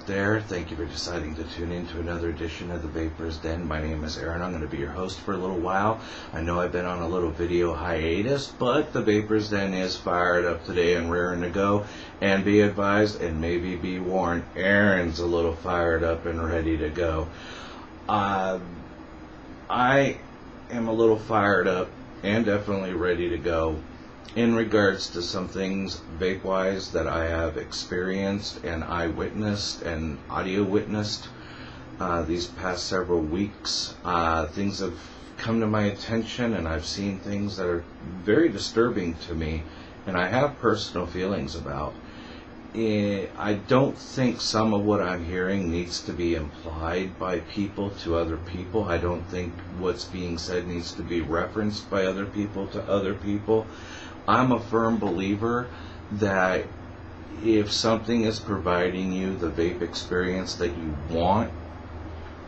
there. Thank you for deciding to tune in to another edition of the Vaper's Den. My name is Aaron. I'm going to be your host for a little while. I know I've been on a little video hiatus, but the Vaper's Den is fired up today and raring to go. And be advised and maybe be warned, Aaron's a little fired up and ready to go. I am a little fired up and definitely ready to go in regards to some things vape-wise that I have experienced and I witnessed and audio witnessed these past several weeks. Things have come to my attention and I've seen things that are very disturbing to me and I have personal feelings about. I don't think some of what I'm hearing needs to be implied by people to other people. I don't think what's being said needs to be referenced by other people to other people. I'm a firm believer that if something is providing you the vape experience that you want,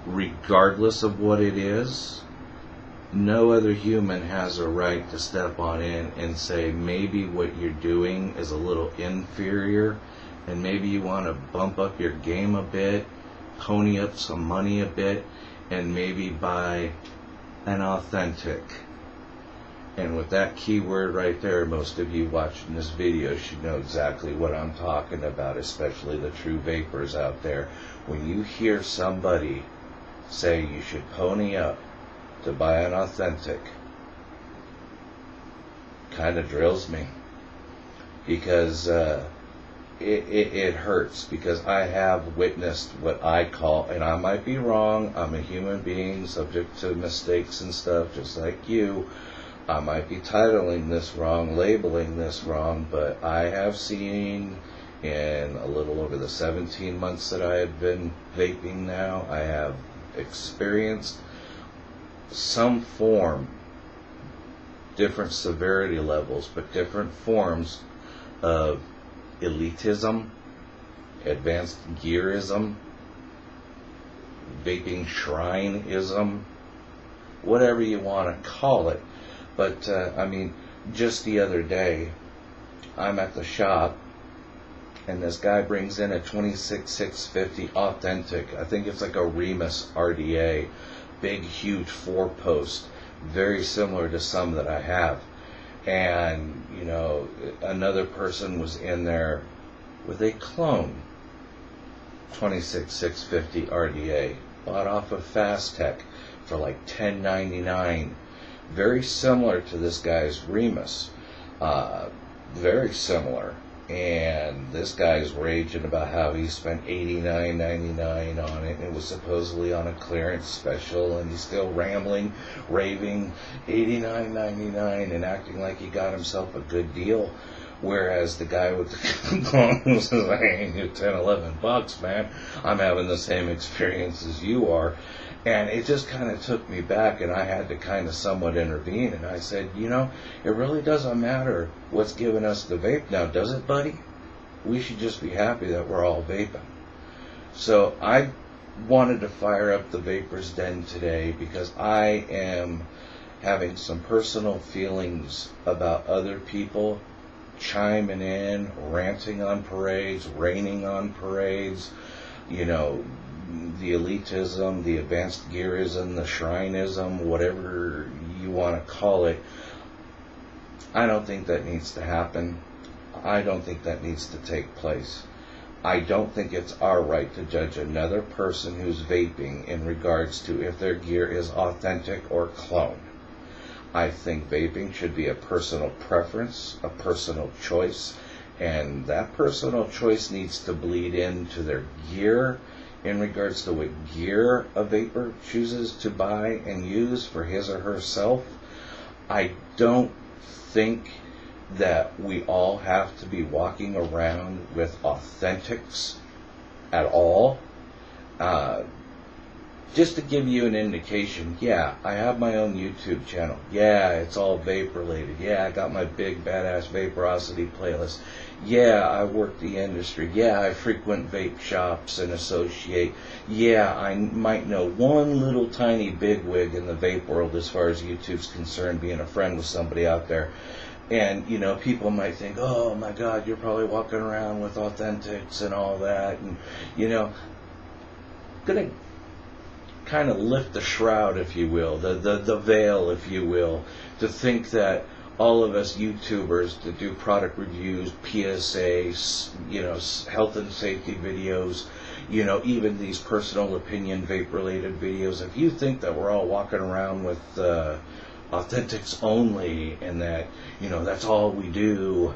regardless of what it is, no other human has a right to step on in and say maybe what you're doing is a little inferior and maybe you want to bump up your game a bit, pony up some money a bit, and maybe buy an authentic. And with that keyword right there, most of you watching this video should know exactly what I'm talking about, especially the true vapors out there. When you hear somebody say you should pony up to buy an authentic, kind of drills me. Because it hurts, because I have witnessed what I call, and I might be wrong, I'm a human being subject to mistakes and stuff just like you. I might be titling this wrong, labeling this wrong, but I have seen in a little over the 17 months that I have been vaping now, I have experienced some form, different severity levels, but different forms of elitism, advanced gearism, vaping shrineism, whatever you want to call it. But, I mean, just the other day, I'm at the shop, and this guy brings in a 26650 authentic. I think it's like a Remus RDA, big, huge 4-post, very similar to some that I have. And, you know, another person was in there with a clone 26650 RDA, bought off of Fast Tech for like $10.99. Very similar to this guy's Remus, very similar, and this guy's raging about how he spent $89.99 on it, and it was supposedly on a clearance special, and he's still rambling, raving $89.99 and acting like he got himself a good deal, whereas the guy with the clone was saying, $10-11, man, I'm having the same experience as you are. And it just kind of took me back, and I had to kind of somewhat intervene. And I said, you know, it really doesn't matter what's giving us the vape now, does it, buddy? We should just be happy that we're all vaping. So I wanted to fire up the Vaper's Den today because I am having some personal feelings about other people chiming in, ranting on parades, raining on parades, you know, the elitism, the advanced gearism, the shrineism, whatever you want to call it. I don't think that needs to happen. I don't think that needs to take place. I don't think it's our right to judge another person who's vaping in regards to if their gear is authentic or clone. I think vaping should be a personal preference, a personal choice, and that personal choice needs to bleed into their gear in regards to what gear a vapor chooses to buy and use for his or herself. I don't think that we all have to be walking around with authentics at all. Just to give you an indication, yeah, I have my own YouTube channel. Yeah, it's all vape related. Yeah, I got my big badass vaporosity playlist. Yeah, I work the industry. Yeah, I frequent vape shops and associate. Yeah, I might know one little tiny bigwig in the vape world as far as YouTube's concerned, being a friend with somebody out there. And, you know, people might think, oh my God, you're probably walking around with authentics and all that. And, you know, gonna kind of lift the shroud, if you will, the veil, if you will, to think that all of us YouTubers that do product reviews, PSAs, you know, health and safety videos, you know, even these personal opinion vape related videos, if you think that we're all walking around with authentics only and that, you know, that's all we do,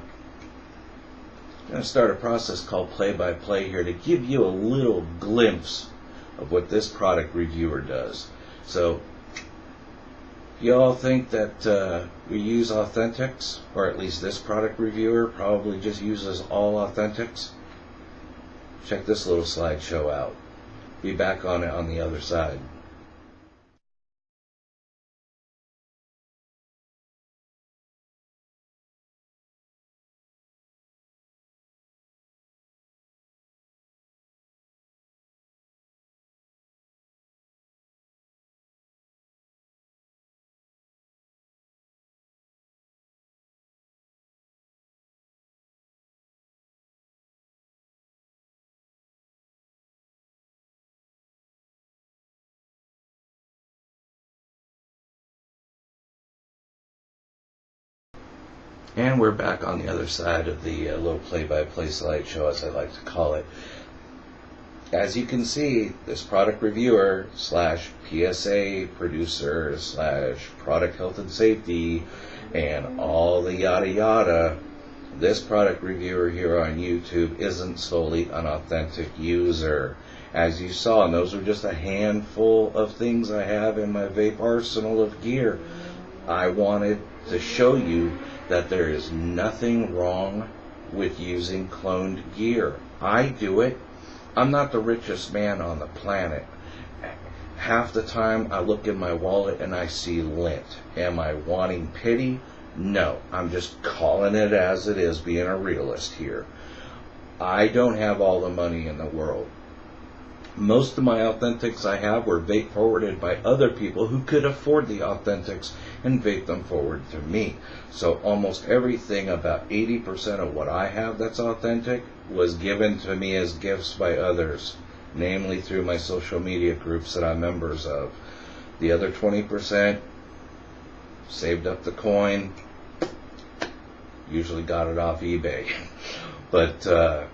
I'm going to start a process called play-by-play here to give you a little glimpse of what this product reviewer does. So, you all think that we use authentics, or at least this product reviewer probably just uses all authentics? Check this little slideshow out. Be back on it on the other side. And we're back on the other side of the little play-by-play slideshow, as I like to call it. As you can see, this product reviewer slash PSA producer slash product health and safety and all the yada yada, this product reviewer here on YouTube isn't solely an authentic user. As you saw, and those are just a handful of things I have in my vape arsenal of gear. I wanted to show you that there is nothing wrong with using cloned gear. I do it. I'm not the richest man on the planet. Half the time I look in my wallet and I see lint. Am I wanting pity? No. I'm just calling it as it is, being a realist here. I don't have all the money in the world. Most of my authentics I have were vape forwarded by other people who could afford the authentics and vape them forward to me. So almost everything, about 80% of what I have that's authentic, was given to me as gifts by others, namely through my social media groups that I'm members of. The other 20% saved up the coin, usually got it off eBay. But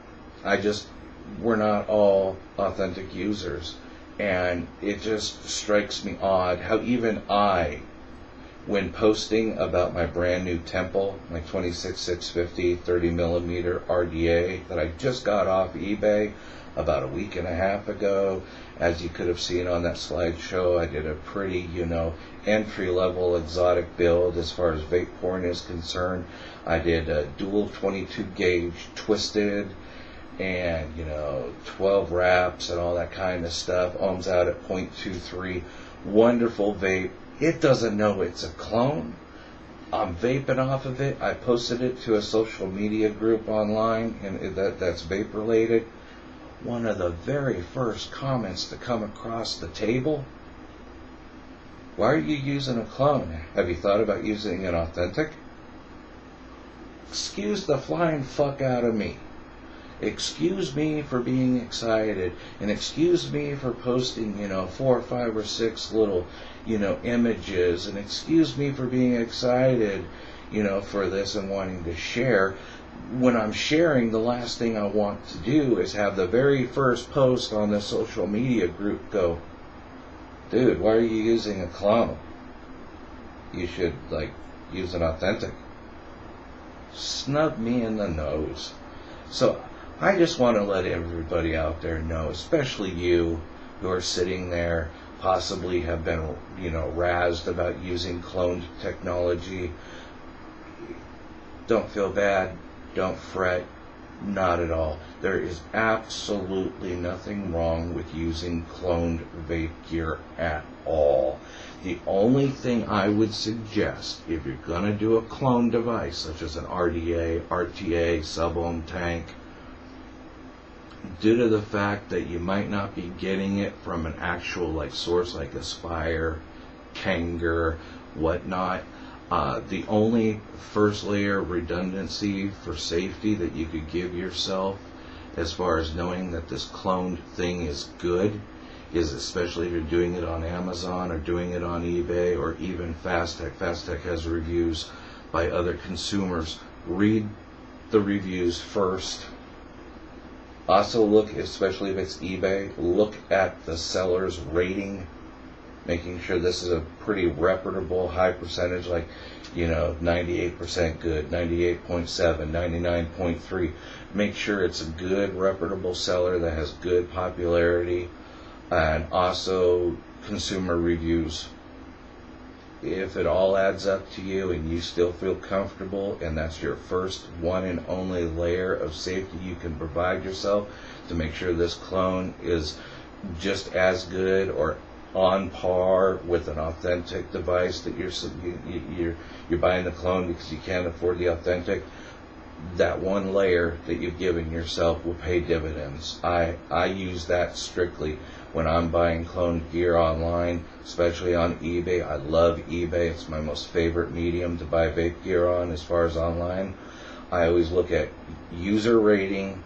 we're not all authentic users, and it just strikes me odd how even I, when posting about my brand new Temple, my 26650 30mm RDA that I just got off eBay about a week and a half ago, as you could have seen on that slideshow, I did a pretty, you know, entry-level exotic build as far as vape porn is concerned. I did a dual 22 gauge twisted, and, you know, 12 wraps and all that kind of stuff. Ohms out at 0.23. Wonderful vape. It doesn't know it's a clone. I'm vaping off of it. I posted it to a social media group online, and that's vape related. One of the very first comments to come across the table: why are you using a clone? Have you thought about using an authentic? Excuse the flying fuck out of me. Excuse me for being excited, and excuse me for posting, you know, 4 or 5 or 6 little, you know, images, and excuse me for being excited, you know, for this and wanting to share. When I'm sharing, the last thing I want to do is have the very first post on the social media group go, dude, why are you using a clone? You should, like, use an authentic. Snub me in the nose. So I just want to let everybody out there know, especially you who are sitting there, possibly have been, you know, razzed about using cloned technology. Don't feel bad. Don't fret. Not at all. There is absolutely nothing wrong with using cloned vape gear at all. The only thing I would suggest, if you're going to do a clone device, such as an RDA, RTA, sub-ohm tank, due to the fact that you might not be getting it from an actual, like, source like Aspire, Kanger, whatnot, The only first layer redundancy for safety that you could give yourself, as far as knowing that this cloned thing is good, is especially if you're doing it on Amazon or doing it on eBay or even Fastech. Fastech has reviews by other consumers. Read the reviews first. Also look, especially if it's eBay, look at the seller's rating, making sure this is a pretty reputable high percentage, like, 98% good, 98.7, 99.3. Make sure it's a good, reputable seller that has good popularity, and also consumer reviews. If it all adds up to you and you still feel comfortable, and that's your first one and only layer of safety you can provide yourself to make sure this clone is just as good or on par with an authentic device, that you're buying the clone because you can't afford the authentic, that one layer that you've given yourself will pay dividends. I use that strictly when I'm buying cloned gear online, especially on eBay. I love eBay. It's my most favorite medium to buy vape gear on as far as online. I always look at user rating,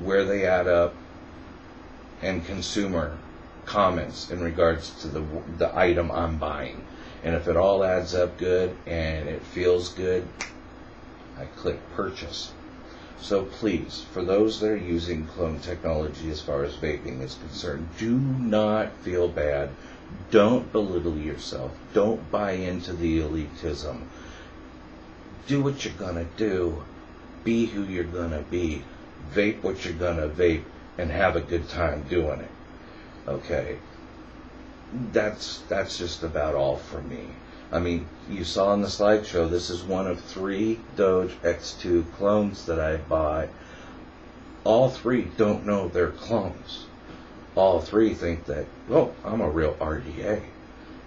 where they add up, and consumer comments in regards to the item I'm buying. And if it all adds up good and it feels good, I click purchase. So please, for those that are using clone technology as far as vaping is concerned, do not feel bad. Don't belittle yourself. Don't buy into the elitism. Do what you're gonna do. Be who you're gonna be. Vape what you're gonna vape, and have a good time doing it. Okay, that's just about all for me. I mean, you saw in the slideshow, this is one of 3 Doge X2 clones that I bought. All 3 don't know they're clones. All 3 think that, oh, I'm a real RDA.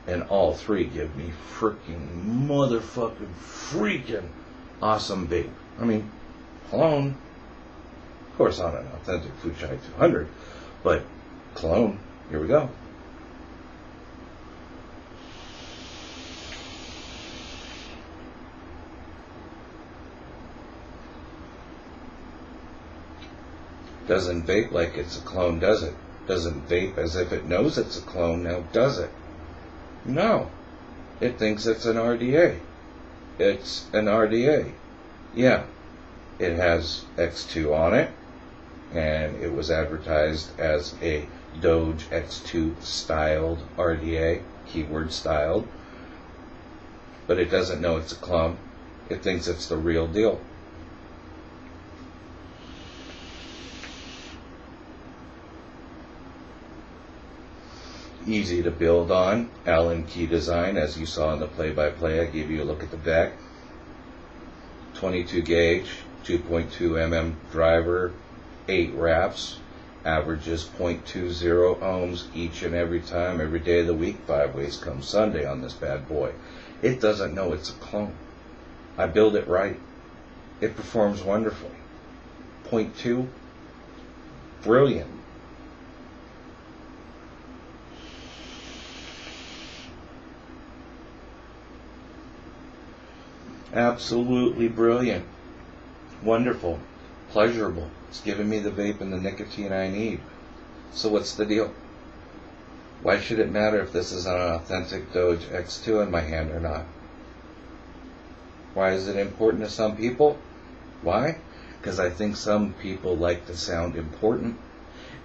And all 3 give me freaking motherfucking freaking awesome vape. I mean, clone. Of course, on an authentic Fuchai 200, but clone. Here we go. Doesn't vape like it's a clone, does it? Doesn't vape as if it knows it's a clone now, does it? No. It thinks it's an RDA. It's an RDA. Yeah. It has X2 on it, and it was advertised as a Doge X2 styled RDA, keyword styled, but it doesn't know it's a clone. It thinks it's the real deal. Easy to build on. Allen key design, as you saw in the play-by-play. I gave you a look at the back. 22 gauge, 2.2 mm driver, 8 wraps, averages 0.20 ohms each and every time, every day of the week, 5 ways come Sunday on this bad boy. It doesn't know it's a clone. I build it right. It performs wonderfully. 0.2, brilliant. Absolutely brilliant. Wonderful. Pleasurable. It's giving me the vape and the nicotine I need. So what's the deal? Why should it matter if this is an authentic Doge X2 in my hand or not? Why is it important to some people? Why? Because I think some people like to sound important,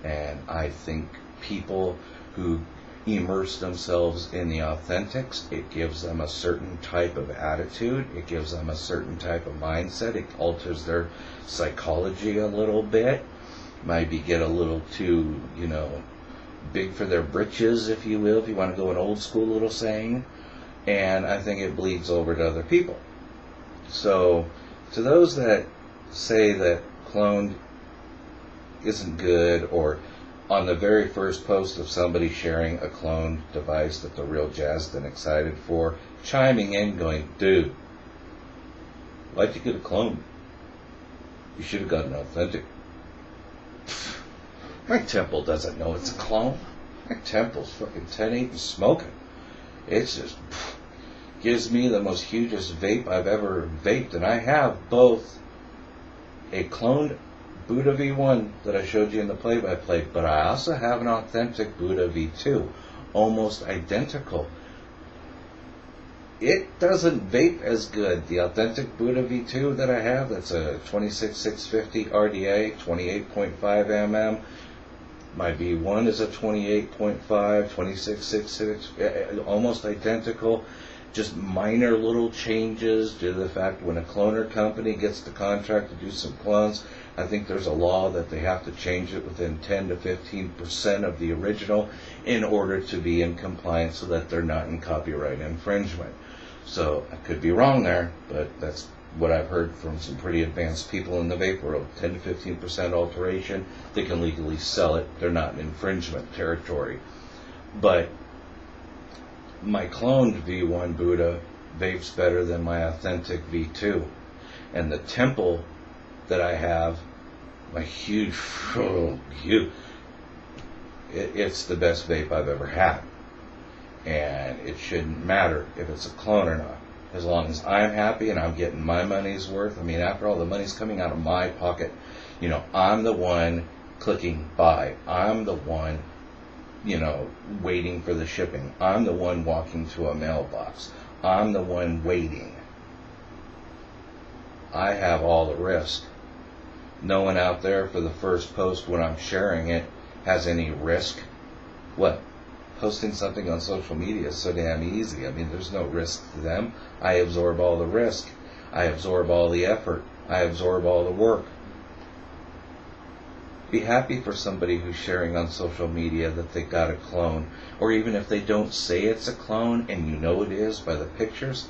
and I think people who immerse themselves in the authentics, it gives them a certain type of attitude, it gives them a certain type of mindset, it alters their psychology a little bit, maybe get a little too, big for their britches, if you will, if you want to go an old school little saying, and I think it bleeds over to other people. So, to those that say that cloned isn't good, or on the very first post of somebody sharing a cloned device that they're real jazzed and excited for, chiming in going, dude, why'd you get a clone? You should have got an authentic. My temple doesn't know it's a clone. My temple's fucking 10-8 and smoking. It's just, gives me the most hugest vape I've ever vaped. And I have both a cloned Buddha V1 that I showed you in the play-by-play, but I also have an authentic Buddha V2, almost identical. It doesn't vape as good. The authentic Buddha V2 that I have, that's a 26650 RDA, 28.5 mm. My V1 is a 28.5, 26666, almost identical. Just minor little changes due to the fact when a cloner company gets the contract to do some clones, I think there's a law that they have to change it within 10 to 15% of the original in order to be in compliance so that they're not in copyright infringement. So I could be wrong there, but that's what I've heard from some pretty advanced people in the vape world. 10 to 15% alteration, they can legally sell it. They're not in infringement territory. But my cloned V1 Buddha vapes better than my authentic V2. And the temple that I have, my huge, it's the best vape I've ever had. And it shouldn't matter if it's a clone or not. As long as I'm happy and I'm getting my money's worth. I mean, after all, the money's coming out of my pocket. You know, I'm the one clicking buy. I'm the one, you know, waiting for the shipping. I'm the one walking to a mailbox. I'm the one waiting. I have all the risk. No one out there for the first post when I'm sharing it has any risk. What? Posting something on social media is so damn easy. I mean, there's no risk to them. I absorb all the risk. I absorb all the effort. I absorb all the work. Be happy for somebody who's sharing on social media that they got a clone. Or even if they don't say it's a clone and you know it is by the pictures,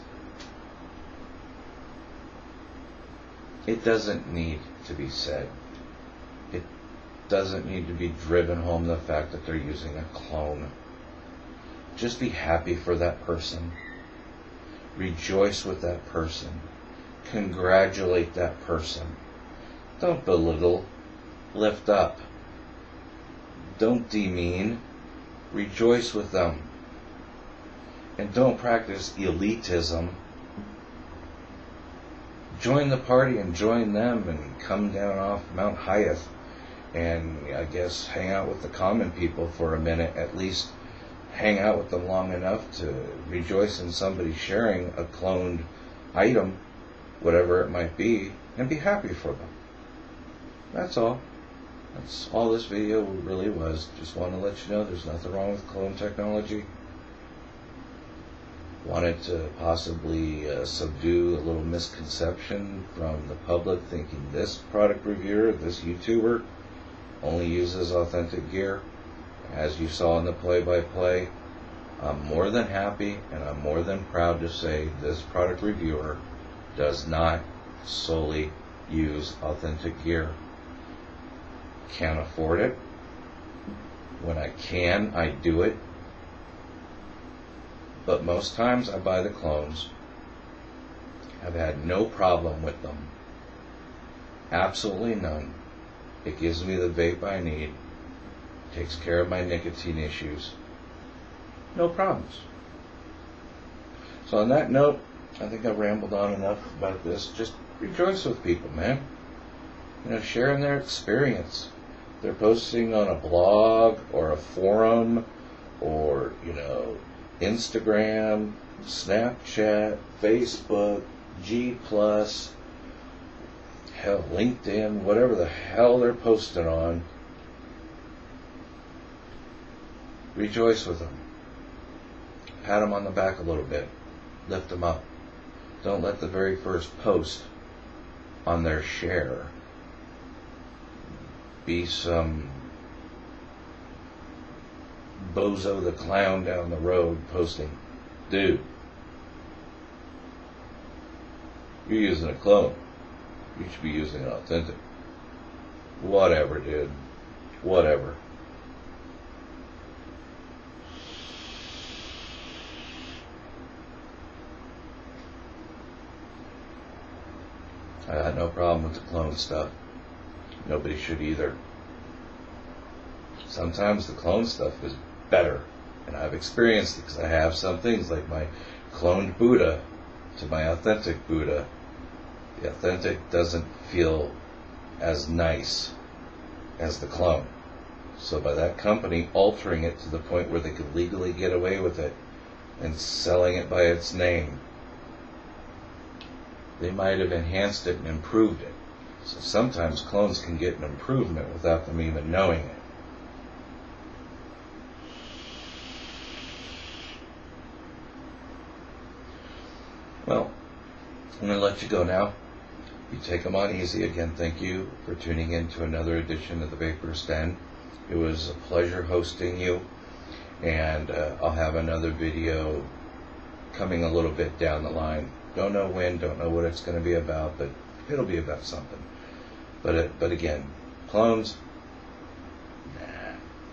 it doesn't need to be said. It doesn't need to be driven home the fact that they're using a clone. Just be happy for that person. Rejoice with that person. Congratulate that person. Don't belittle. Lift up. Don't demean. Rejoice with them. And don't practice elitism. Join the party and join them and come down off Mount Hyeth and I guess hang out with the common people for a minute, at least hang out with them long enough to rejoice in somebody sharing a cloned item, whatever it might be, and be happy for them. That's all. That's all this video really was. Just want to let you know there's nothing wrong with clone technology. Wanted to possibly subdue a little misconception from the public thinking this product reviewer, this YouTuber, only uses authentic gear. As you saw in the play-by-play, I'm more than happy and I'm more than proud to say this product reviewer does not solely use authentic gear. Can't afford it. When I can, I do it. But most times I buy the clones. I've had no problem with them. Absolutely none. It gives me the vape I need. Takes care of my nicotine issues. No problems. So on that note, I think I've rambled on enough about this. Just rejoice with people, man. You know, sharing their experience. They're posting on a blog or a forum or, you know, Instagram, Snapchat, Facebook, G+, hell, LinkedIn, whatever the hell they're posting on. Rejoice with them. Pat them on the back a little bit. Lift them up. Don't let the very first post on their share be some bozo the clown down the road posting, dude, you're using a clone. You should be using an authentic. Whatever, dude. Whatever. I got no problem with the clone stuff. Nobody should either. Sometimes the clone stuff is better. And I've experienced it because I have some things like my cloned Buddha to my authentic Buddha. The authentic doesn't feel as nice as the clone. So by that company altering it to the point where they could legally get away with it and selling it by its name, they might have enhanced it and improved it. So sometimes clones can get an improvement without them even knowing it. Well, I'm going to let you go now. You take them on easy. Again, thank you for tuning in to another edition of the Vaper's Den. It was a pleasure hosting you, and I'll have another video coming a little bit down the line. Don't know when, don't know what it's going to be about, but it'll be about something. But again, clones,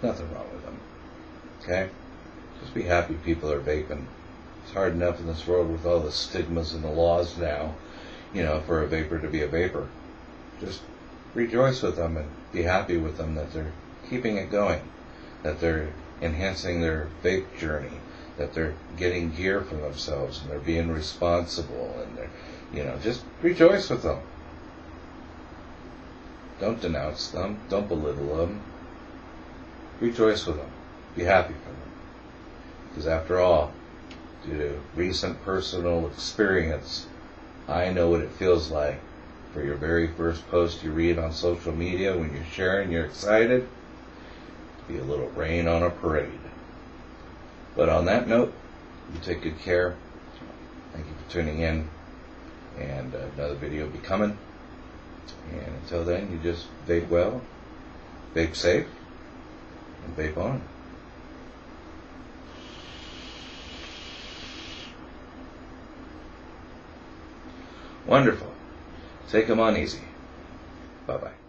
nothing wrong with them. Okay? Just be happy people are vaping. It's hard enough in this world with all the stigmas and the laws now, for a vapor to be a vapor. Just rejoice with them and be happy with them that they're keeping it going, that they're enhancing their vape journey, that they're getting gear for themselves and they're being responsible, and they're, just rejoice with them. Don't denounce them. Don't belittle them. Rejoice with them. Be happy for them. Because after all, due to recent personal experience, I know what it feels like for your very first post you read on social media when you're sharing, you're excited, to be a little rain on a parade. But on that note, you take good care. Thank you for tuning in. And another video will be coming. And until then, you just vape well, vape safe, and vape on. Wonderful. Take them on easy. Bye-bye.